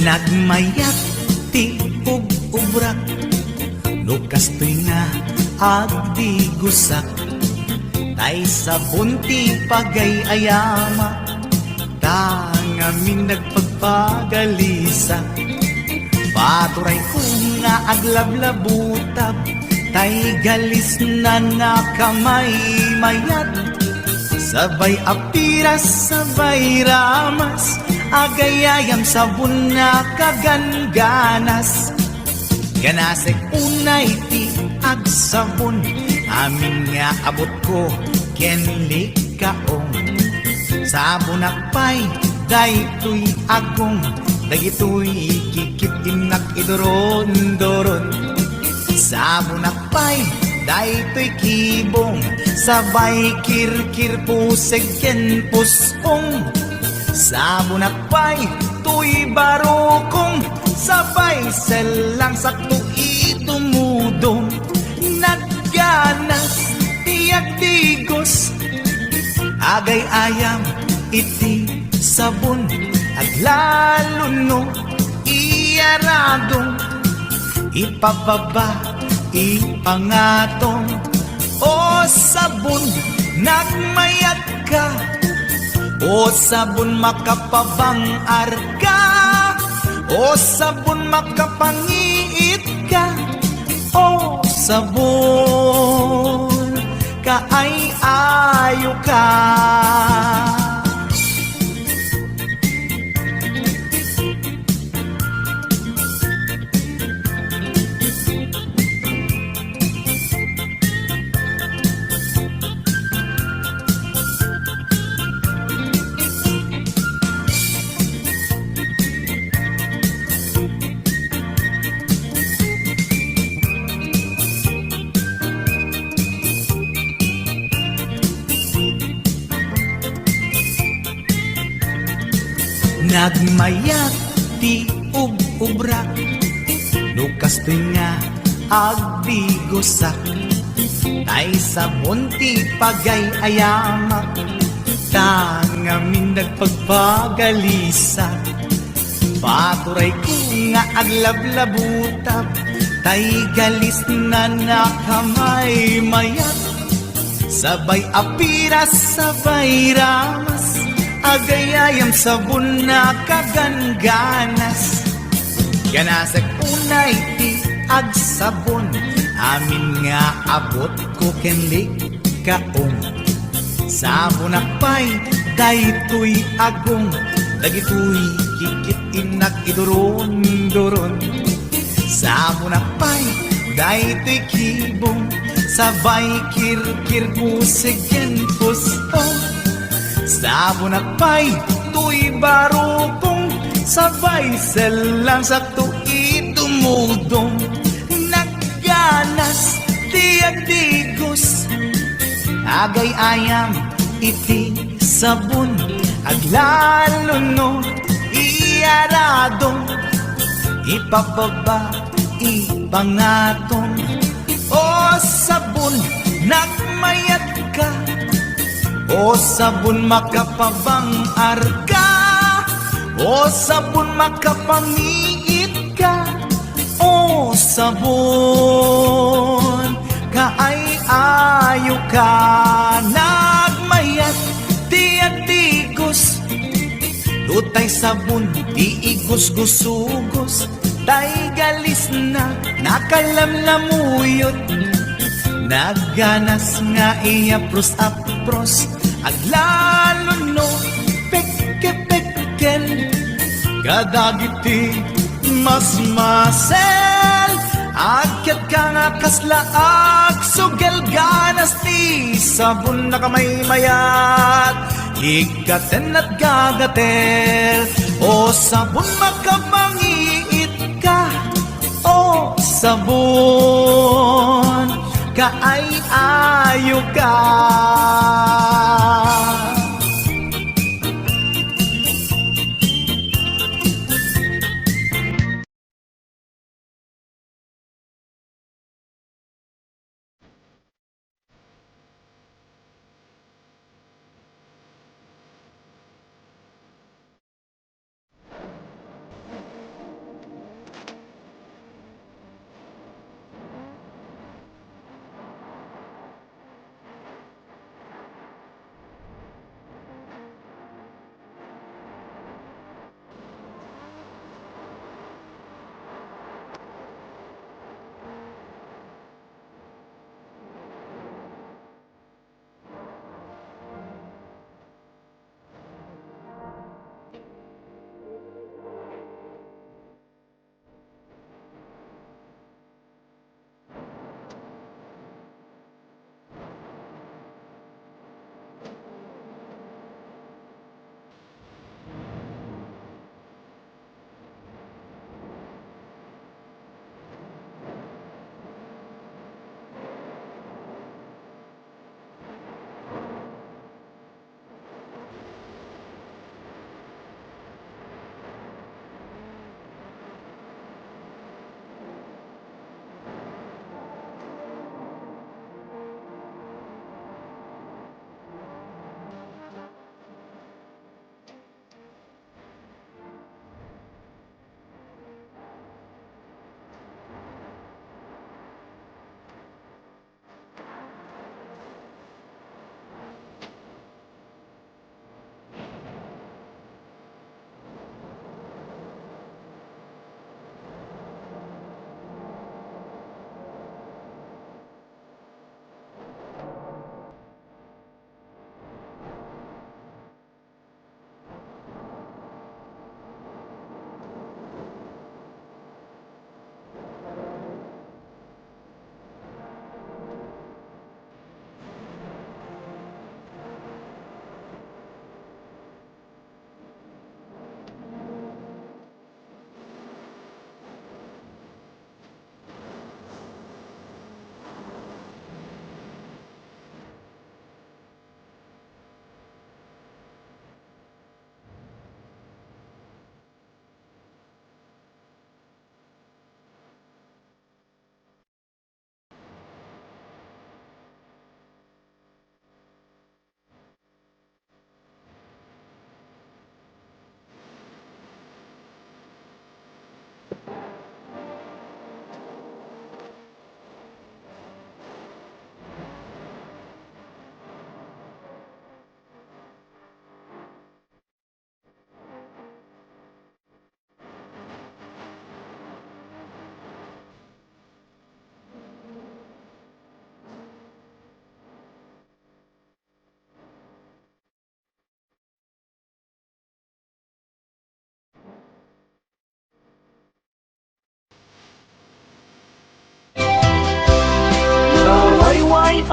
Nagmayat ti ug-ubrak, no kastoy nga agdi gusak, tay sabon ti pagay-ayama, tangamin nagpagpagalisa. Paturay ko nga aglablabutab, tay galis na nakamay mayat, sabay apiras, sabay ramas, agayayam sabon na kaganganas. Ganasek unay ti agsabon, amin nga abot ko kenli kaong. Sabon akpay, daytoy agong, dagitoy kikit inak idoron-doron. Sabon akpay, daytoy kibong, sabay kirkir puseg ken pusong. Sabon akpay, tuy barokong, sabay selang sakto itumudong. Nagganas tiyak digos, agay ayam iti sabon, at lalo no iyaradong, ipababa ipangatong. O sabon nagmayat ka, o sabon makapabang arka, o sabon makapangiit ka, o sabon kaay-ayo ka. Nagmayat ti ug-ubrak, no kastoy nga agdi gusak, tay sabon ti pagay-ayama, tangamin nagpagpagalisa. Paturay ko nga aglablabutab, tay galis na nakamay mayat, sabay apiras, sabay ramas, agayayam sabon na kaganganas. Ganasag unay ti agsabon, amin nga abot ko kenli kaong. Sabon akpay, daytoy agong, dagitoy kikit inak idoron-doron. Sabon akpay, daytoy kibong, sabay kirkir puseg ken pusong. Sabon akpay, tuy barokong, sabay selang sakto itumudong. Nagganas tiyak digos, agay ayam iti sabon, aglalo no iyaradong, ipababa ipangatong. O sabon nagmayat ka, o sabon makapabang arka, o sabon makapangiit ka, o sabon kaay-ayo ka. Nagmayat tiyak digos, tutay sabon di igos-gusugos, tay galis na nakalamlamuyot. Nagganas nga iapros-apros, aglalo no pekke-pekken, kadagiti mas-masel. Agkat ka nga kaslaag, sugel ganas ti sabon na kamay mayat, igaten at gagatel. O sabon makapangiit ka, o sabon kaay-ayo ka.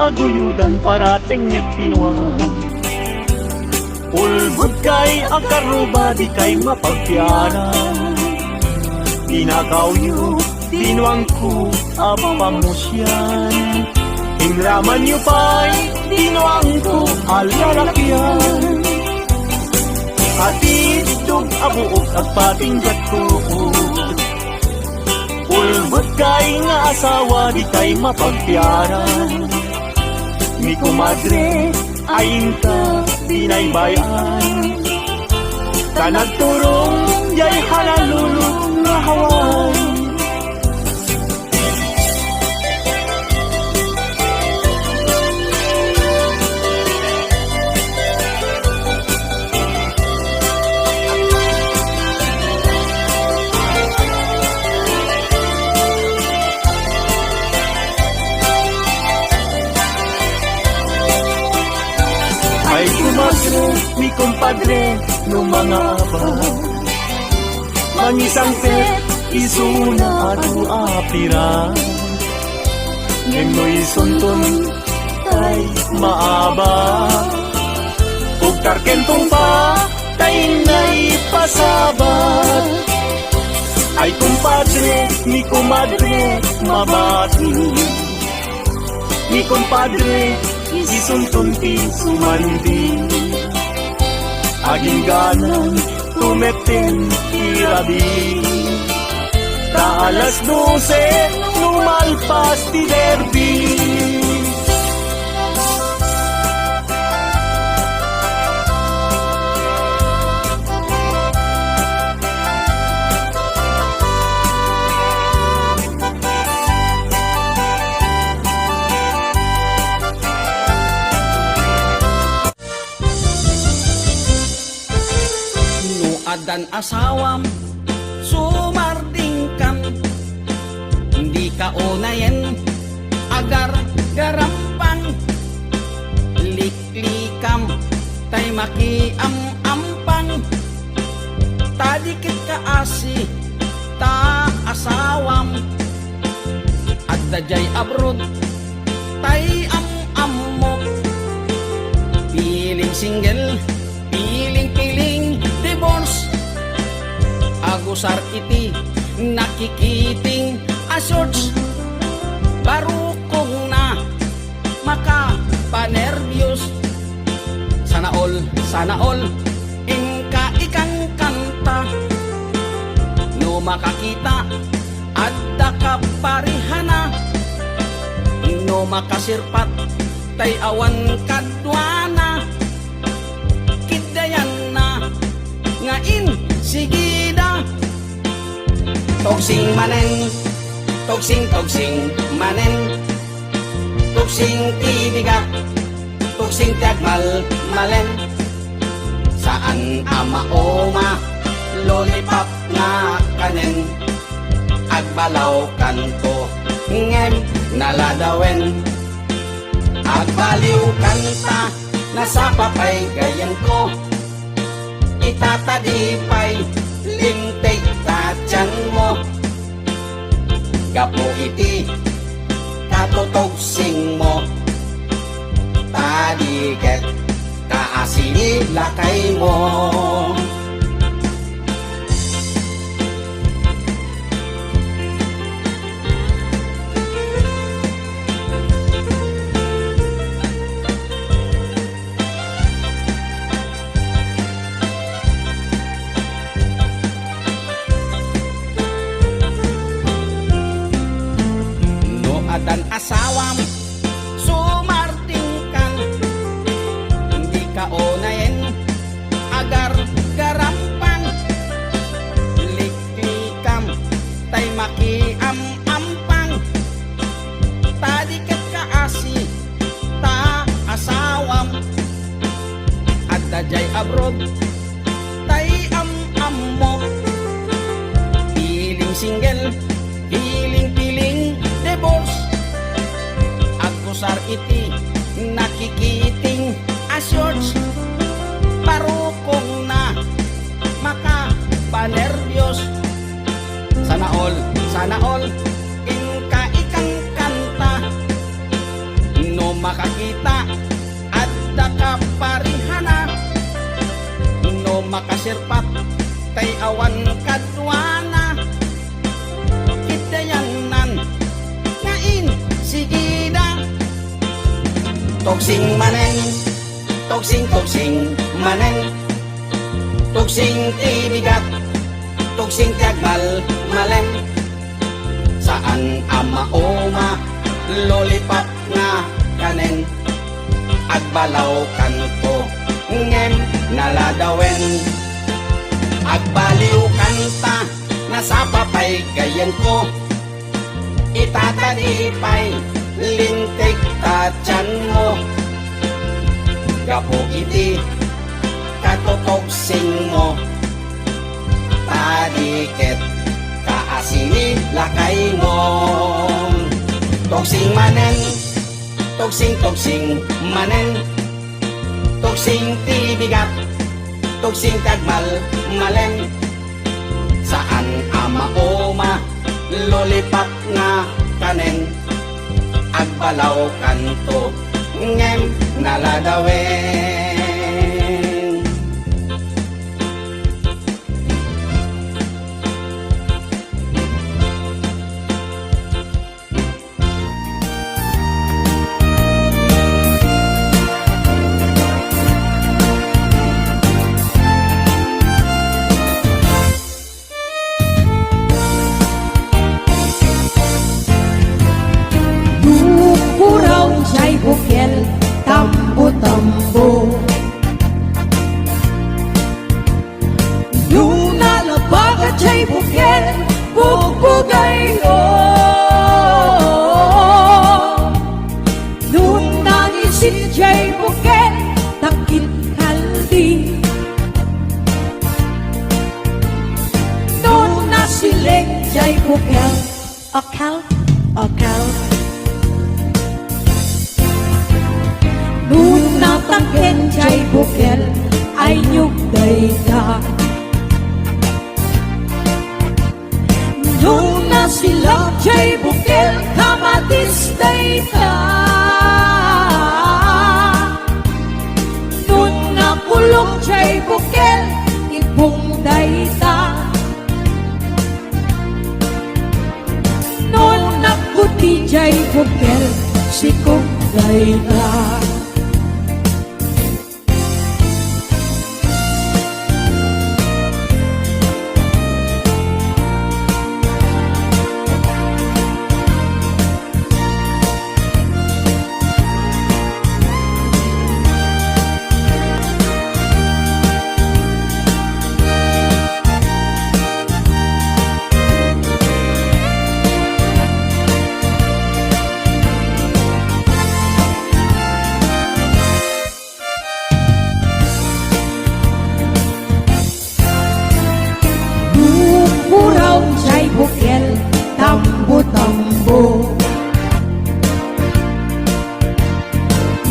aguyudan parating nagtinuan. Ulbud kay akaruba di kay mapagpiaran. Tinakaw yu, tinuang ko, apamusyan. Himraman yu pa'y, tinuang ko, alalakyan. Hatidog abuok at patinggat ko. Ulbot kay nga asawa, di kay mapagpiaran. Mi kumadre, ayin ka, binaybayan. Kanagturong, jay halalulong na hawan. Ay kumadre, mi kumpadre, no mga abad. Mangisang pet, isuna at apira. Ngeno'y suntun, tay maaba. Ug karkentong pa, tay na'y pasabat. Ay kumpadre, mi kumadre, mabati. Mi kumpadre, isuntun ti sumandi. Aging ganan, tumeten irabi. Ta alas 12, lumalpas ti derby. Adan asawam, sumarding kam, hindi ka unayen, agar garampang, liklikam, tay makiam-ampang, tadikit ka asi, ta asawam, at dajay abroad, tay am-ammo, piling single, piling-piling, divorce. Agusar iti nakikiting asorts. Barukong na makapanervyos. Sana all ingka ikang kanta. No makakita adda ka parihana. No makasirpat tay awan kadwana. Kidayan na ngain sigida. Togsing manen, togsing manen, togsing tibigat, togsing tiagmal malen. Saan amaoma, lollipop nga kanen, agbalaw kanto, ngem naladawen. Agbaliw kanta, nasa papay gayan ko, itatadipay, lintay tatyan mo. Gapo iti, katotogsing mo, tadiket, kaasili lakay mo. Dan asawam, sumarting kan, hindi ka unayen, agar garampang, liklikam, tay makiam-ampang, tadiket ka asi, ta asawam, at dajay abroad, tay am-ammo, piling single, piling-piling, divorce. Agusar iti nakikiting asyorts. Parukong na makapanervyos. Sana all ingka ikang kanta. No kaparihana no makasirpat tay awan kadwana kitayanan ngain sigida toksing manen toksing manen toksing tibigat toksing tiagmal malen saan ama oma lollipop nga kanen agbalaw kanto ngem naladawen agbaliw kanta nasapapay gayan ko itatadipay lintik tatyan mo gapo iti katotoksing mo tadiket kaasini lakay mo toksing manen toksing manen toksing tibigat toksing tagmal malen saan ama oma lollipop nga kanen agbalaw kanto ngem naladawen bukel tambo-tambo yung nalabagat siya'y bukel bubugay nung nangisin siya'y bukel takit kaldi nung nasiling siya'y bukel akal nung natangken siya'y bukel ay nyugday ka nung nasilap siya'y bukel kamatisday ka nung nakulong siya'y bukel ipungday ka nung nakuti siya'y bukel sikugday ka bukel tambo-tambo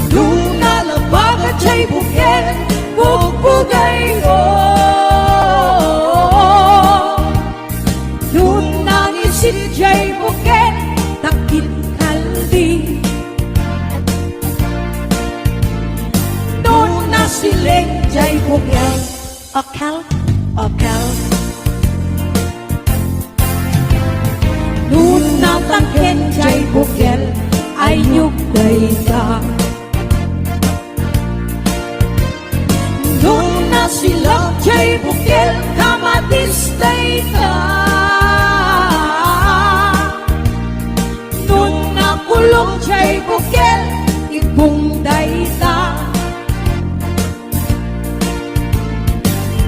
nung nalabagat siya'y bukel bubugay nung nangisin siya'y bukel takit kaldi nung nasiling siya'y bukel akal nung natangken siya'y bukel ay nyugday ka nung nasilap siya'y bukel kamatisday ka nung nakulong siya'y bukel ibungday ka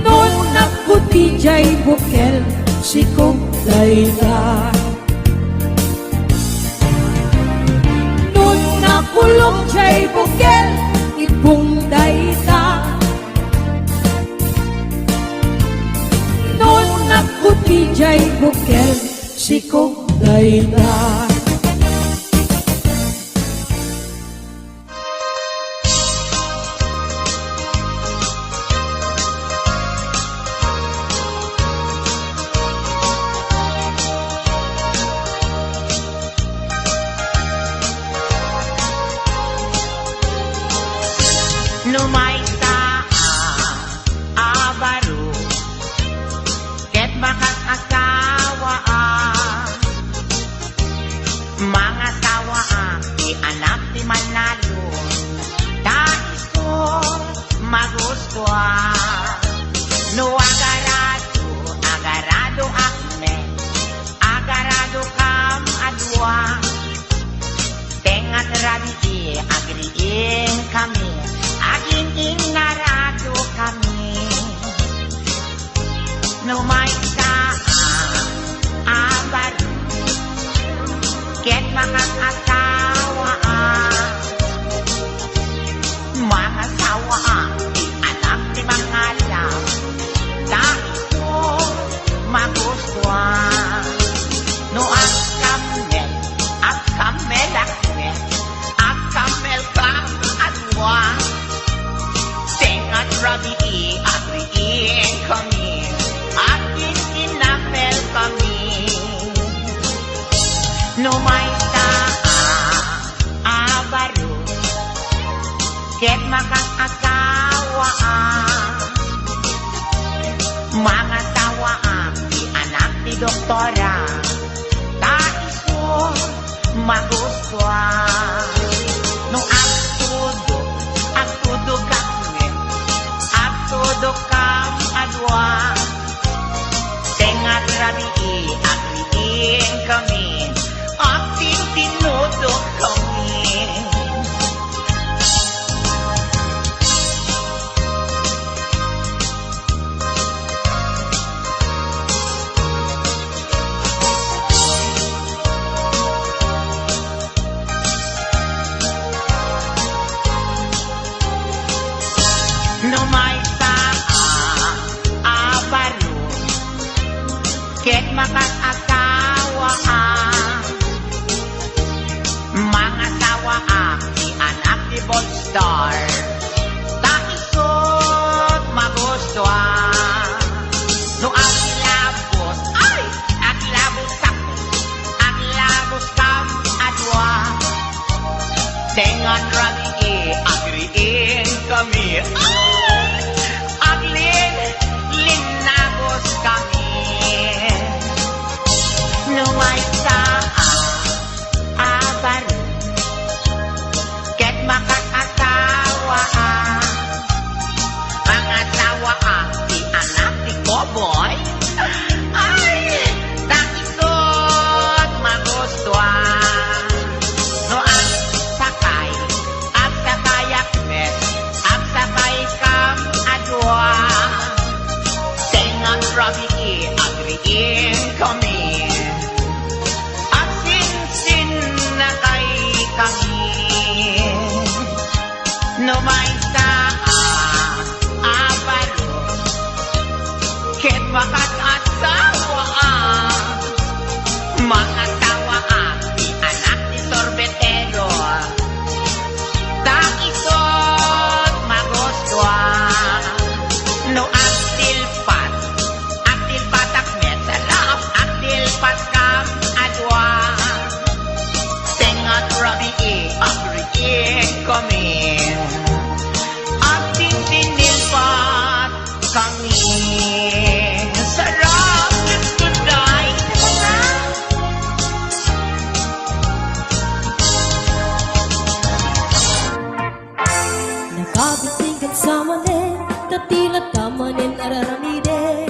nung nakuti siya'y bukel sikugday ka kulong siya'y bukel ibungday ka nung nakuti siya'y bukel sikugday ka Numayta abaro ket makas asawa mga sawa di anak di manalo dahil ko magustuhan no agarado akme agarado kam adwa tengat rabi agriin kami aging inarado kami no may abaro ket mga asawa di anak di mga alam dahil ko magustuhan no akamel kam adwa tengat rabi agriin kami aking inapel kami no may abaro ket makang asawa mga sawa di anak di doktora dahil ko magustuhan no agtudog kami agtudog kam adwa tengat rabi agriin kami ating tinudok kami no may abaro ket makas asawa mga sawa di anak di Bolstar takisot magustuhan no aglabos kam adwa tengan rabi agriin kami linagos kami no may abaro ket makas asawa mga sawa di anak di Koboy takisot magustuhan no sakay akmes sakay kam adwa tengat rabi agriin kami at sinsin na kay kami no may abaro ket makas asawa mga sawa di anak ni sorbetero takisot magustuhan no aktilpat akmet sarap aktilpat kam adwa tengat rabi agriin kami ating tinilpat kami sarap ng tunay Nakabitingkan sa manin, tatilat kamanin araramide.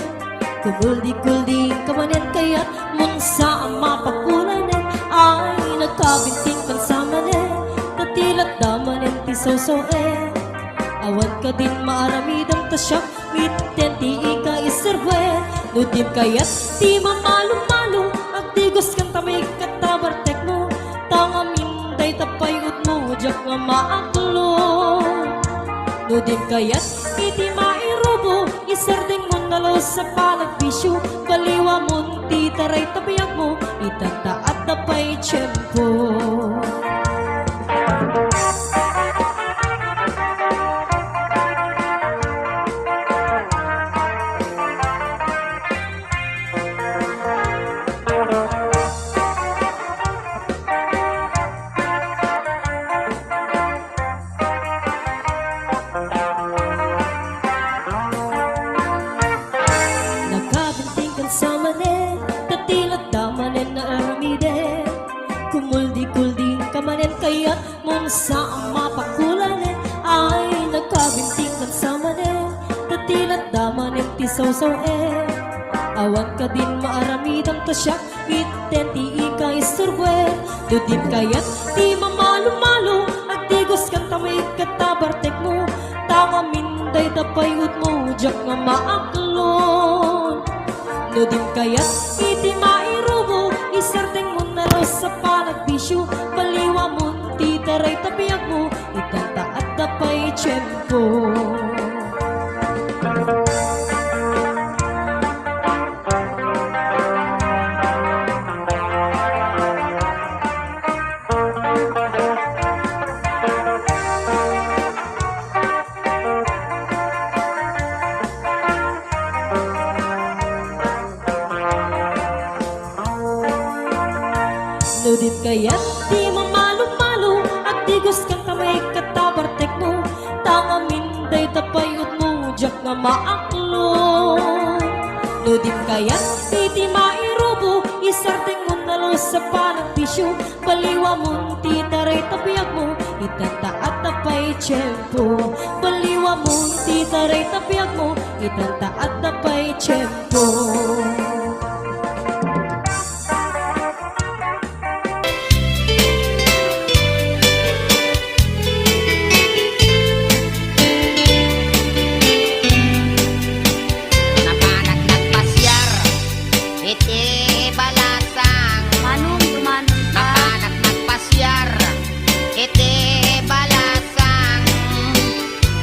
Kumuldi-kuldi kamanin kaya't munsa ang mapakulanin. Ay, nakabitingkan sa manin, tatilat damanin ti sosoe. Awan ka din maaramidang tasyak, mitten ti ika iserwe. Nudim kaya't ti mamalo-malo, agdigos kang tamay katabartek mo. Tangaminday tapay mo, jak nga maaklo. Nudim kaya't iti mairobo, iserding mo nalo sa palagbisyo. Kaliwa mo ti taray tabiyak mo, itanta at tapay tiyempo. saan mapakulanin ay nagkabintingan sa manin tatilat damanin ti sausaw awan ka din maaramidang tasyak itten ti ika isturgwe dudin kayat ti mamalo-malo agdigos kan tamay katabartek mo tanga minday tapayut mo jak nga maaklon dudin kayat iti mairubo isarteng mo na raw sa panagbisyo baliwa mo ti taray tapiyag mo itanta at tapay tiyempo. Nudit kayat di mamalo-malo at digos kang kamay katabartek mo tanga minday tapayot mo jak nga maaklo Nudit kayat iti mairubo isarteng mo nalo sa panagpisyo baliwa mo ti taray tapiyag mo itanta at tapay tiyempo baliwa mo ti taray tapiyag mo itanta at tapay tiyempo.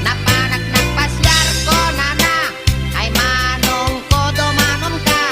Napanak nagpasyar ko nana ay manong ko dumanon ka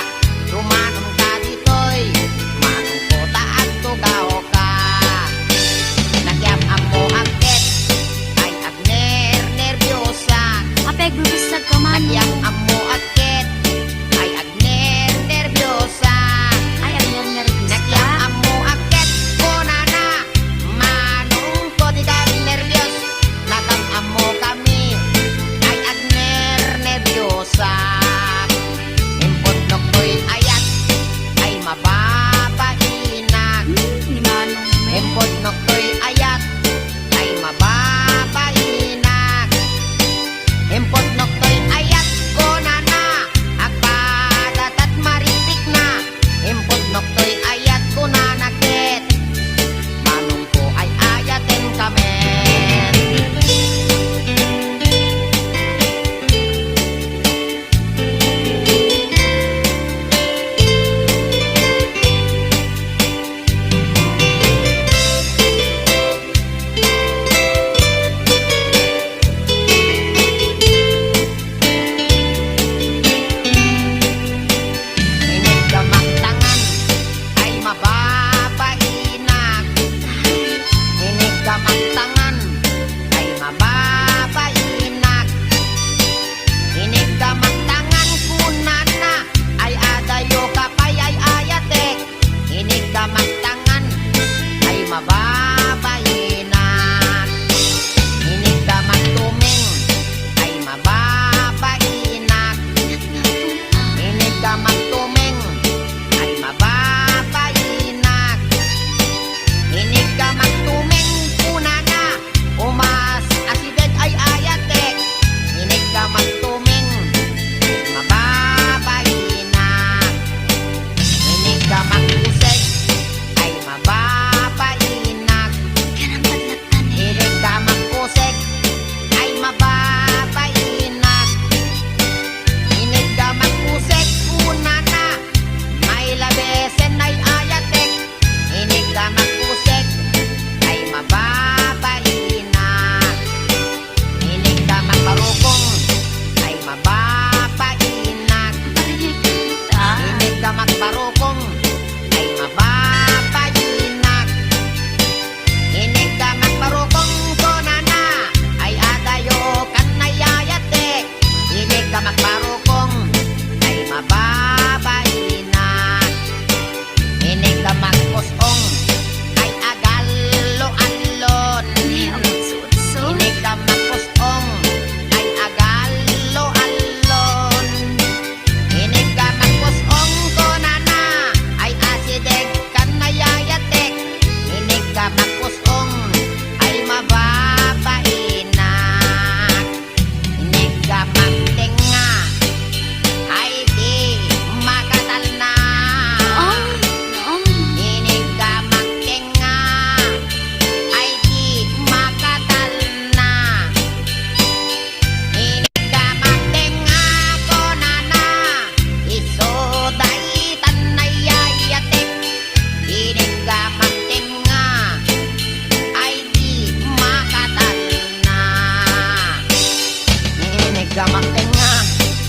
Gamakenga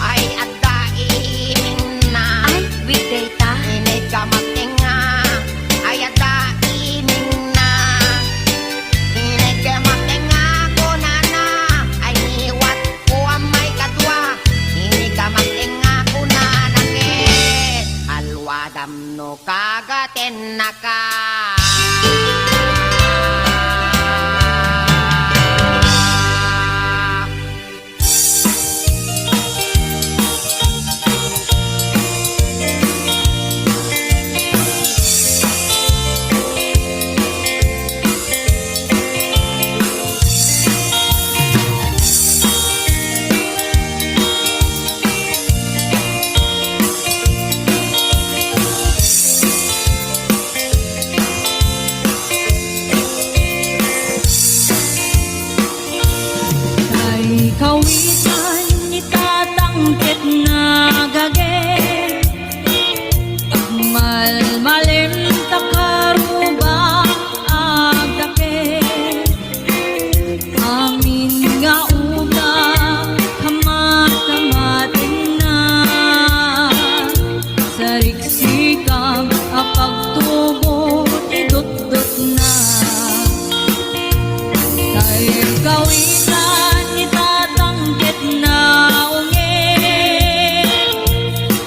ay adda ining na. Ay, weekday ta. Ini gamakenga ay adda ining na. Ini gamakenga ko na ay niwat ko ang may kadwa. Ini gamakenga ko na alwa damno kagaten na ka. Ay kawitan ni tatangkit na gage. Malmalim takaruba agdake. Amin nga uga kamat-kamatin na. Sariksikang apagtubo idut-dut na. Kay kawitan ni tatangkit na unge.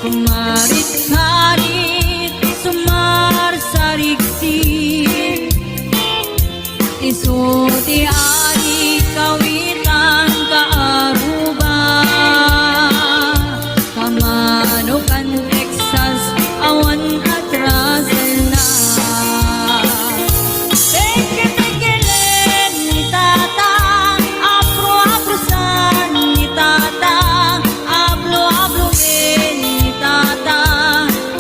Kumarit-harit sumarsariksik. Isuti ari kawitan kaaruba. Kamanukan Texas awan at Russell na. Peke-pekelen ni tata, apro-aprosan ni tata, ablo-abloin ni tata,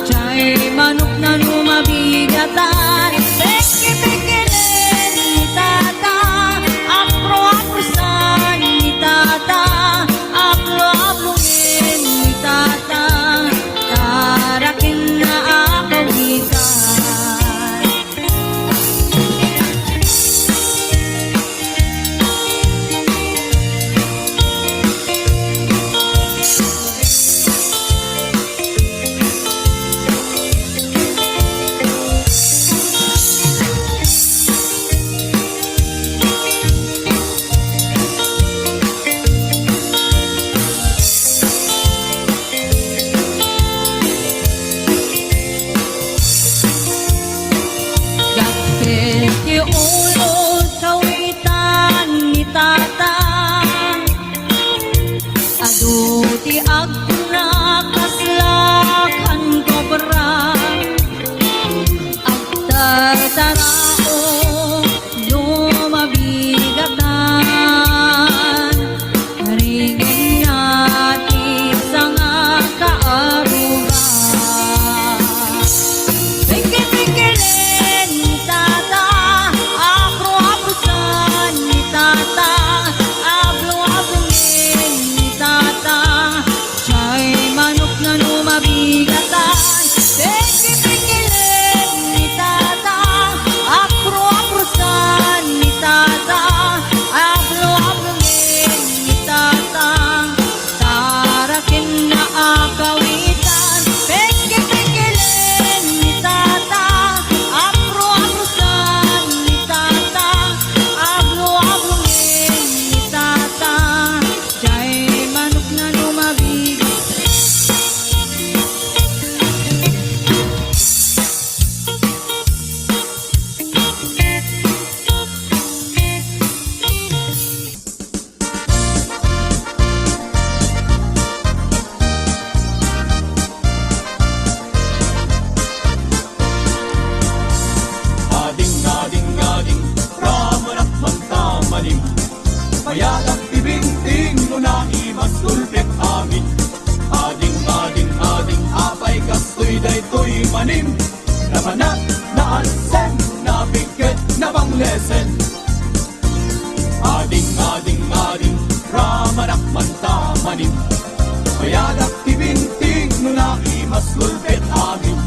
chay manok na lumabigatan. Peke-pekelen ni tata, apro-aprosan ni tata, ablo-abloin ni tata, tarakin na akawikan. Dakit ti ulo kawitan ni tata. Adu ti agna kaslakan kobra. Agtartarao lumabigatan. Ringin yati sanga kaaruga. Peke-pekelen ni tata, apro-aprosan ni tata, ablo-abloin ni tata, chay manok na lumabigatan. Peke-pekelen ni tata, apro-aprosan ni tata, ablo-abloin ni tata, tarakin na akawitan. Peke-pekelen ni tata, apro-aprosan ni tata, ablo-abloin ni tata, chay manok na lumabig. Ading-ading-ading, ramanak mantamanim. Mayadak ibinting no na imas tulpit amin. Ading-ading-ading, apay kastoy daytoy manim. Namanak na alsen, na bigket na banglesen. Ading-ading-ading, ramanak mantamanim. Mayadak ibinting no na imas tulpit amin.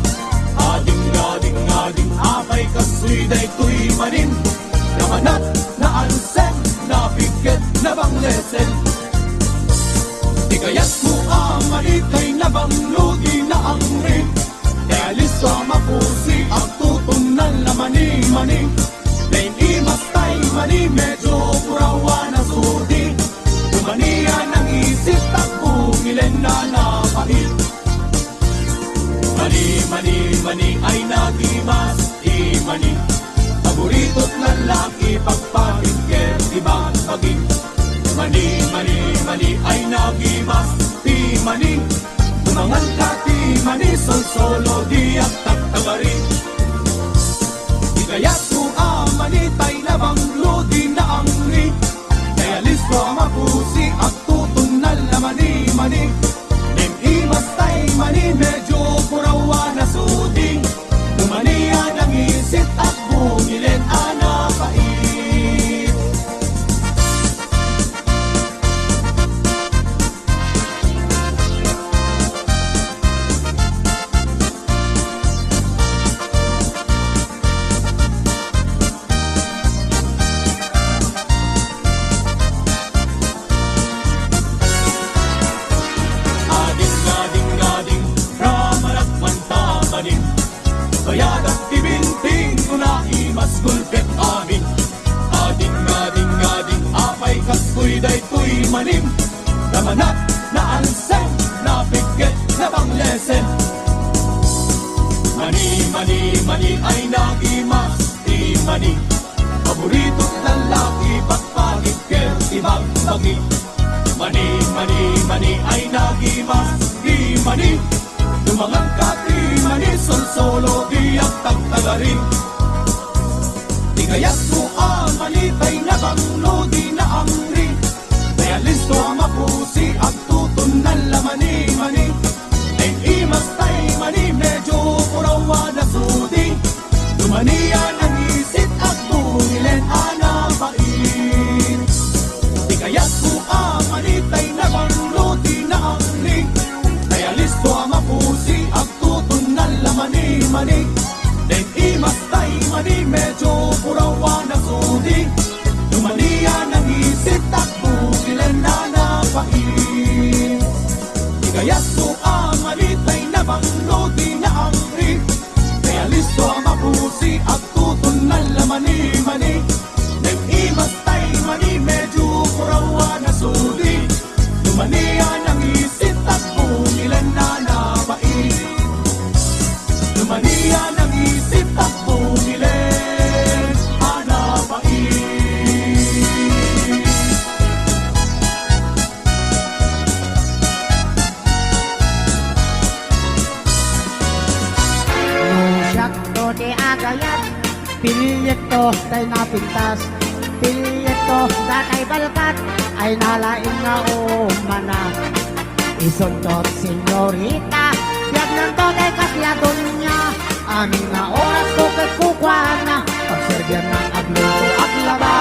Ading-ading-ading, apay kastoy daytoy manim. Namanak na alsen, na bigket na banglesen. mani ay nagimas Imani, paborito't lalaki pagpapikir ibang paging Mani ay nagimas Imani, tumangan ka Imani solo di at tatagari Di kaya't tuamani tay na banglo di na angri Kaya listo mapusi at tutunal na mani Nem imas tay mani medyo purawa na suding Lumaniya ng isit at bumilin anapait Ading, ramarat man tamanin Bayad at ibinting ko na imas gulpet amin Ading, apay kaskoy daytoy manim Namanat na alsen, na pigget na banglesen Mani ay nagimas Imani, paborito't lalaki pagpagit ibang bagi Mani ay nagimas Imani, tumangang kati mani solo di at tagtagari Di kaya't tuamani tay na banglo di na angri Kaya listo mapusi at tutunan la mani Ay imas tay mani medyo purawa na sudi Lumaniya ng isit at bumilin anapait Di kaya't tuamani tay na banglo di na angri Kaya listo mapusi at tutunan la mani Den imas tay mani medyo purawa na sudi Lumaniya ng isit at bumilin anapait Di kaya't tuamani tay na banglo di na angri Kaya listo mapusi at tutunan la mani Den imas tay mani medyo purawa na sudi Lumaniya ng isit at bumilin anapait Lumaniya ng isip at bumilin anapait Siyak to di agayat, pilyet to tay napintas, pilyet to datay balkat, ay nalaing na umana. Isuntot senyorita, biyag ng to tay kasyadon niya, aming na oras ko kay kukwana, pagsergyan ng agluto at laba.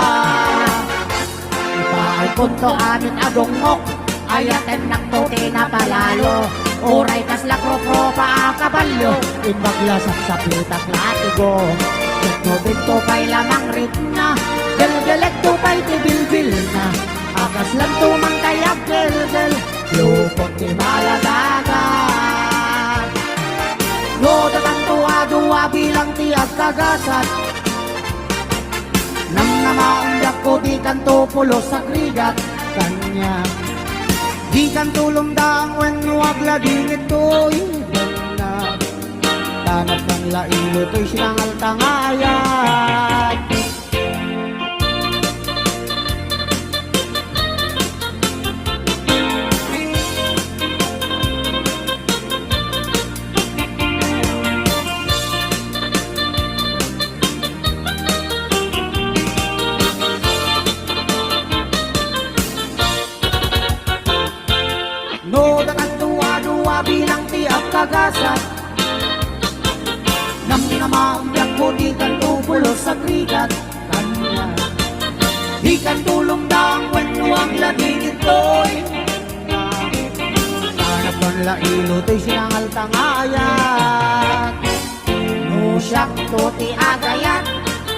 Ipaay kunto amin adongok, ayaten naktote na palalo. Oray kas lakro-pro pa kabalyo, imbaglasak sa pitak latigo. Dito dito pa'y lamang ritna, gelgelet to pa'y tibilbil na. Akas lang tumang kayak gelgel, lupot ti maladagat. Lodatang tuwa-duwa bilang ti agkagasat. Nang namaundak ko di kanto pulo sa krigat, kanya. Di kan tulong daang wen wagla din ito'y ganda. Tanap ng lailo to'y sinangal tangayat. No, datang duwa-duwa bilang tiap kagasat. Nang namaumyak ko di kan tupulo sa krigat kanya. Di kan tulong daang wenwang lading ito'y hanap ng lailo to'y sinangal tangayat. No, siyak to ti agayat,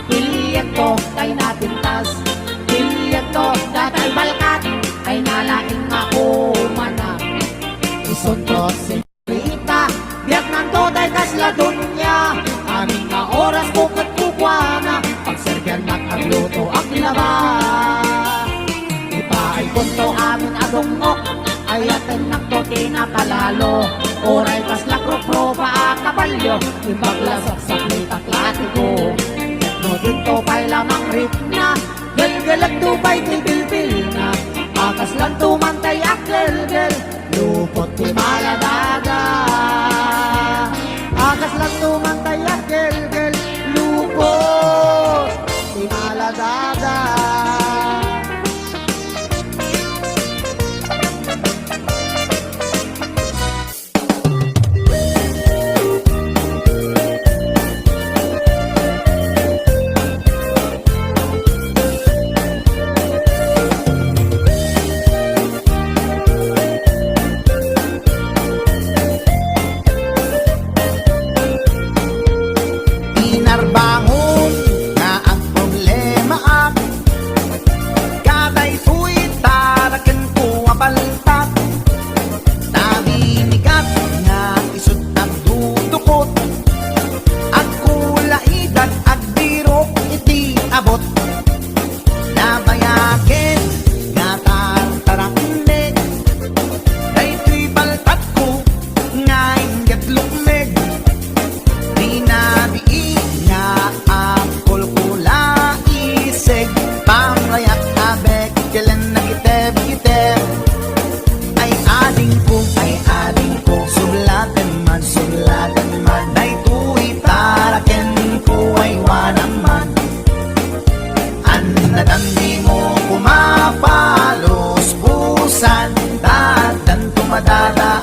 pilyet to kay napintas, pilyet to datay balkat, ay nalaing ako mana. Isuntot senyorita, biyak ng today kasladon niya, aming nga oras bukat kukwana, pagsergyan agluto ang laba. Ipaay kunto amin adongok, ayaten nagtote na palalo. Oray kas lakro-pro pa kapal kutsilyo, ibaglasak sa klati ko. No dito pa'y lamang rit na, galgalag tupay tibil-bil na, akas lang tumantay akgel-gel, lupot ti maladaga. Akas lang tumantay akgel-gel, lupot ti maladaga. Inarbangon nga ang problema ak Katay tuy taraken ko abaltak Nabinigat nga isut ang dudukot At kulaidan at birok iti abot Nabayaken nga tartaraknek Day tuy baltat ko nga ingat lukmeg Binabii nga ang kulkula isig Pamrayak abek kailan nagiteb-giteb Ay ading ko Sublatan man Ay tuwi taraken ko ay wanang man An nadandi mo kumapalos Pusan dadan tumadada